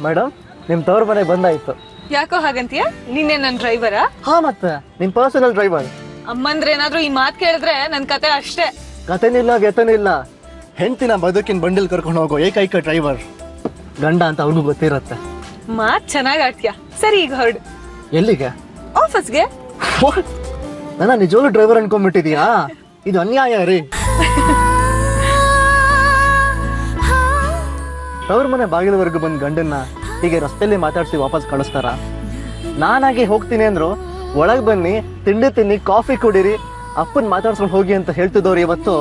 Madam ನಿಮ್ ತವ್ರ ಮನೆ ಬಂದಾಯ್ತು. ಯಾಕೋ ಹಾಗಂತೀಯ? ನೀನೇ ನನ್ ಡ್ರೈವರಾ? ಹಾ ಮತ್ತೆ ನಿಮ್ ಪರ್ಸನಲ್ ಡ್ರೈವರ್. ಅಮ್ಮಂದ್ರೆ ಏನಾದ್ರೂ ಈ ಮಾತ್ ಕೇಳಿದ್ರೆ ನನ್ ಕತೆ ಅಷ್ಟೇ. ಕತೆನಿಲ್ಲ ಗೆತನಿಲ್ಲ, ಹೆಂಡತಿನ ಬದುಕಿನ ಬಂಡಿಲ್ ಕರ್ಕೊಂಡು ಹೋಗೋ ಏಕೈಕ ಡ್ರೈವರ್ ಗಂಡ ಅಂತ ಅವ್ರಿಗೂ ಗೊತ್ತಿರತ್ತೆ. ಮಾತ್ ಚೆನ್ನಾಗ್ ಆಡ್ತೀಯ. ಸರಿ ಈಗ ಹೊರಡು. ಎಲ್ಲಿಗೆ? ಆಫೀಸ್ಗೆ. ನನ್ನ ನಿಜವಾಗ್ಲೂ ಡ್ರೈವರ್ ಅನ್ಕೊಂಡ್ಬಿಟ್ಟಿದ್ಯಾ? ಇದು ಅನ್ಯಾಯ ರೀ. ತವ್ರ ಮನೆ ಬಾಗಿಲವರೆಗೂ ಬಂದ್ ಗಂಡನ್ನ ಹೀಗೆ ರಸ್ತೆಯಲ್ಲಿ ಮಾತಾಡ್ಸಿ ವಾಪಸ್ ಕಳಿಸ್ತಾರ? ನಾನಾಗಿ ಹೋಗ್ತೀನಿ ಅಂದ್ರು ಒಳಗ್ ಬನ್ನಿ, ತಿಂಡಿ ತಿನ್ನಿ, ಕಾಫಿ ಕುಡೀರಿ, ಅಪ್ಪನ್ ಮಾತಾಡ್ಸ್ಕೊಂಡು ಹೋಗಿ ಅಂತ ಹೇಳ್ತಿದ್ದವ್ರು ಇವತ್ತು.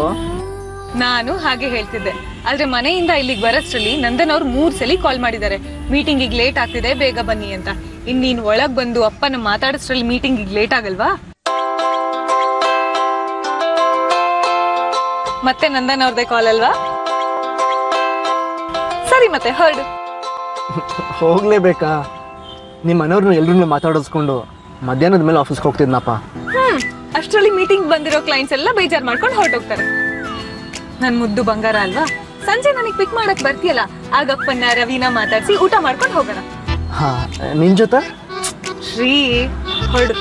ನಾನು ಹಾಗೆ ಹೇಳ್ತಿದ್ದೆ, ಆದ್ರೆ ಮನೆಯಿಂದ ಇಲ್ಲಿಗೆ ಬರೋಷ್ಟ್ರಲ್ಲಿ ನಂದನ್ ಅವ್ರು 3 ಸಲ ಕಾಲ್ ಮಾಡಿದ್ದಾರೆ, ಮೀಟಿಂಗ್ ಈಗ ಲೇಟ್ ಆಗ್ತಿದೆ ಬೇಗ ಬನ್ನಿ ಅಂತ. ಇನ್ ನೀನ್ ಒಳಗ್ ಬಂದು ಅಪ್ಪನ ಮಾತಾಡಿಸ್ರಲ್ಲಿ ಮೀಟಿಂಗ್ ಈಗ ಲೇಟ್ ಆಗಲ್ವಾ? ಮತ್ತೆ ನಂದನ್ ಅವ್ರದೇ ಕಾಲ್ ಅಲ್ವಾ? ಸರಿ ಮತ್ತೆ ಹೊರಡು. ಹೋಗ್ಲೇಬೇಕಾ? ನಿಮ್ ಮನೆಯವ್ರನ್ನ ಎಲ್ರೂ ಮಾತಾಡಿಸ್ಕೊಂಡು ಮಧ್ಯಾಹ್ನದ ಮೇಲೆ ಆಫೀಸ್ಗೆ ಹೋಗ್ತಿದ್ನಪ್ಪ. ಅಷ್ಟ್ರಲ್ಲಿ ಮೀಟಿಂಗ್ ಬಂದಿರೋ ಕ್ಲೈಂಟ್ಸ್ ಎಲ್ಲ ಬೇಜಾರ್ ಮಾಡ್ಕೊಂಡು ಹೊರಟೋಗ್ತಾರೆ. ನನ್ ಮುದ್ದು ಬಂಗಾರ ಅಲ್ವಾ? ಸಂಜೆ ನನಗ್ ಪಿಕ್ ಮಾಡಕ್ ಬರ್ತೀಯಲ್ಲ, ಆಗಪ್ಪನ್ನ ರವಿನ ಮಾತಾಡ್ಸಿ ಊಟ ಮಾಡ್ಕೊಂಡು ಹೋಗೋಣ. ಹಾ, ನಿನ್ ಜೊತೆ? ಶ್ರೀ, ಹೊರಡು.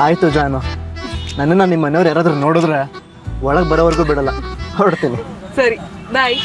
ಆಯ್ತು ಜಾನು, ನನ್ನನ್ನ ನಿಮ್ ಮನೆಯವ್ರು ಯಾರಾದ್ರೂ ನೋಡಿದ್ರೆ ಒಳಗ್ ಬರೋವರೆಗೂ ಬಿಡಲ್ಲ, ಹೊರಡ್ತೀನಿ. ಸರಿ, ಬಾಯ್.